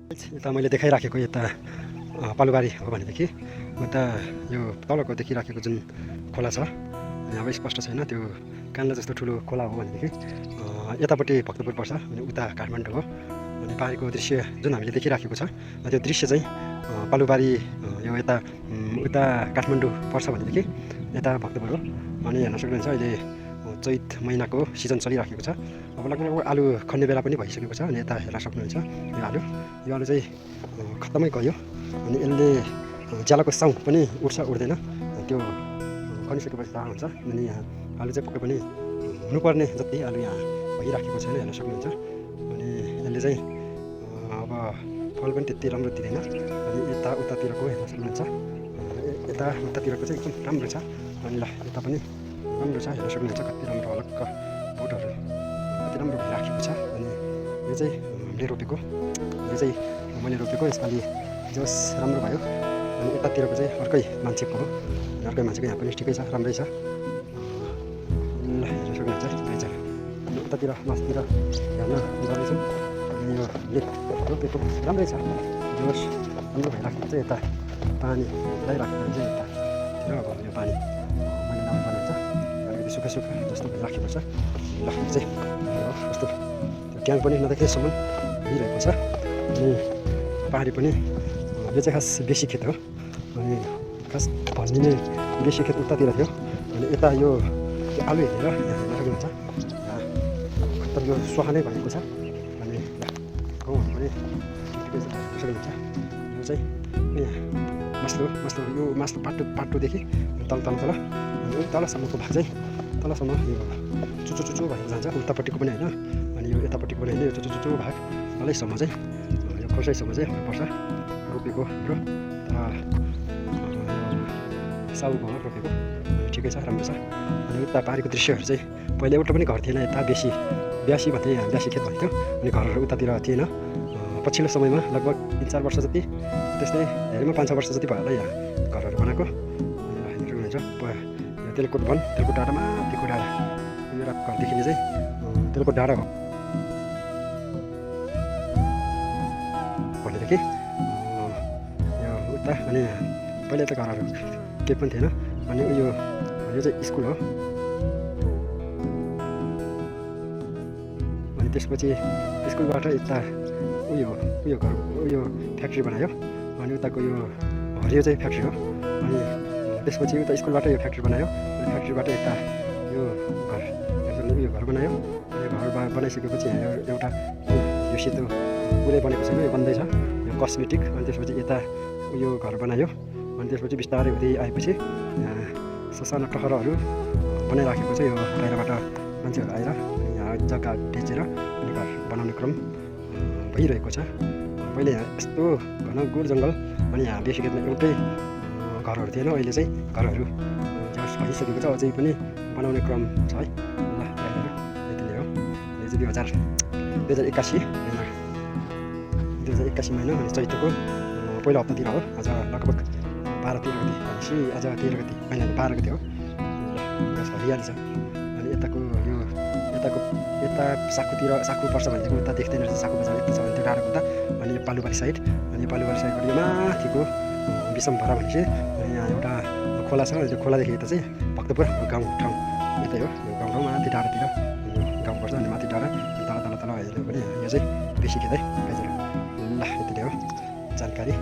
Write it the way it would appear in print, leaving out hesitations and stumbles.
यता मैले देखाइराखेको यता पालुबारी हो भनेदेखि उता यो तलको देखिराखेको जुन खोला छ यहाँ अब स्पष्ट छैन, त्यो कान्ला जस्तो ठुलो खोला हो भनेदेखि यतापट्टि भक्तपुर पर्छ अनि उता काठमाडौँ हो। अनि पाहाडको दृश्य जुन हामीले देखिराखेको छ त्यो दृश्य चाहिँ पालुबारी यो यता उता काठमाडौँ पर्छ भनेदेखि यता भक्तपुर हो। अनि हेर्न सक्नुहुन्छ अहिले चैत महिनाको सिजन चलिराखेको छ। अब लगभग आलु खन्ने बेला पनि भइसकेको छ। अनि यता हेर्न सक्नुहुन्छ यो आलु चाहिँ खत्तमै गयो। अनि यसले ज्यालाको साउन्ड पनि उठ्छ उठ्दैन त्यो खनिसकेपछि थाहा हुन्छ। अनि यहाँ आलु चाहिँ पक्कै पनि हुनुपर्ने जति आलु यहाँ भइराखेको छैन, हेर्न सक्नुहुन्छ। अनि यसले चाहिँ अब फल पनि त्यति राम्रो दिँदैन। अनि यता उतातिरको हेर्न सक्नुहुन्छ, यता उतातिरको चाहिँ एकदम राम्रो छ। अनि ल यता पनि राम्रो छ, हेर्न सक्नुहुन्छ कति राम्रो हलक्क बोटहरू कति राम्रो भइराखेको छ। अनि यो चाहिँ हामीले रोपेको, यो चाहिँ मैले रोपेको यसपालि जोस् राम्रो भयो। अनि यतातिरको चाहिँ अर्कै मान्छेको हो, अर्कै मान्छेको यहाँ पनि ठिकै छ, राम्रै छ। ल हेर्न सक्नुहुन्छ ठिकै छ। अनि उतातिर मासतिर हेर्न जाँदैछौँ। अनि यो रोपेको राम्रै छ, जोस् राम्रो भइराखेको चाहिँ यता पानी लगाइराखेको चाहिँ यतातिर अब यो पानी मैले लाउनु पर्ने हुन्छ। अलिकति सुक्खा सुक्खा जस्तो भइराखेको छ। ल चाहिँ कस्तो त्यो ट्याङ पनि नदेख्नेसम्म भइरहेको छ। अनि पहाडी पनि यो चाहिँ खास बेसी खेत हो। अनि खास भनिने बेसी खेत उतातिर थियो। अनि यता यो आलु हेरेर हेर्न सक्नुहुन्छ खत्तम यो सुहा नै भएको छ। अनि गाउँहरू पनि ठिकै छ सक्नुहुन्छ। यो चाहिँ मास्लो यो मास्लो पाटोदेखि तल अनि तलसम्मको भाग चाहिँ तलसम्म यो चुचो भएर जान्छ। उतापट्टिको पनि होइन अनि यो यतापट्टिको पनि होइन, यो चुचो भाग तलैसम्म चाहिँ यो खोर्साइसम्म चाहिँ हुनुपर्छ रोपेको हाम्रो साउको रोपेको। ठिकै छ, राम्रो छ। अनि उता पाहाडको दृश्यहरू चाहिँ पहिला एउटा पनि घर थिएन, यता ब्यासी भन्थे, यहाँ ब्यासी खेत भन्थ्यो। अनि घरहरू उतातिर थिएन। पछिल्लो समयमा लगभग 3-4 वर्ष जति, त्यस्तै धेरैमा 5-6 वर्ष जति भयो होला यहाँ घरहरू बनाएको। हेर्नुहुन्छ तेलकोट वन, तेलकोट डाँडा माथिको डाँडा, मेरो घरदेखि चाहिँ तेलकोट डाँडा हो भनेदेखि यो उता। अनि पहिला त घरहरू केही पनि थिएन। अनि यो चाहिँ स्कुल हो। अनि त्यसपछि स्कुलबाट यता उयो फ्याक्ट्री बनायो। अनि उताको यो हरियो चाहिँ फ्याक्ट्री हो। अनि त्यसपछि उता स्कुलबाट यो फ्याक्ट्री बनायो। अनि फ्याक्ट्रीबाट यता यो घर बनायो। अनि घर बनाइसकेपछि यहाँ एउटा यो सेतो पुरै बनेको छैन, यो बन्दैछ, यो कस्मेटिक। अनि त्यसपछि यता यो घर बनायो। अनि त्यसपछि बिस्तारै हुँदै आएपछि ससाना टहरहरू बनाइराखेको छ। यो बाहिरबाट मान्छेहरू आएर यहाँ जग्गा बेचेर अनि घर बनाउने क्रम भइरहेको छ। पहिले यहाँ यस्तो घन गुड जङ्गल, अनि यहाँ बेसी खेतमा एउटै घरहरू थिएन। अहिले चाहिँ घरहरू भइसकेको छ, अझै पनि बनाउने क्रम छ है। ल यति नै हो। यो चाहिँ 2081 महिना अनि चैतको पहिलो हप्तातिर हो। आज लगभग 12-13 गति भनेपछि आज 13 गति महिना 12 गति हो। हरियाली छ। अनि यता साकु पर्छ भनेदेखि उता देख्दैन रहेछ, साकु बजार यता छ भने त्यो डाँडो उता। अनि यो पालुबारी साइड, अनि यो पालुबारी साइडबाट यो माथिको विषमभरा भनेपछि यहाँ एउटा खोला छ। त्यो खोलादेखि यता चाहिँ भक्तपुर गाउँ ठाउँ यतै हो। यो गाउँ माथि डाँडातिर यो गाउँ पर्छ। अनि माथि डाँडा तल हेर्नु पनि यो चाहिँ बेसी खेत है। ल यति नै हो जानकारी।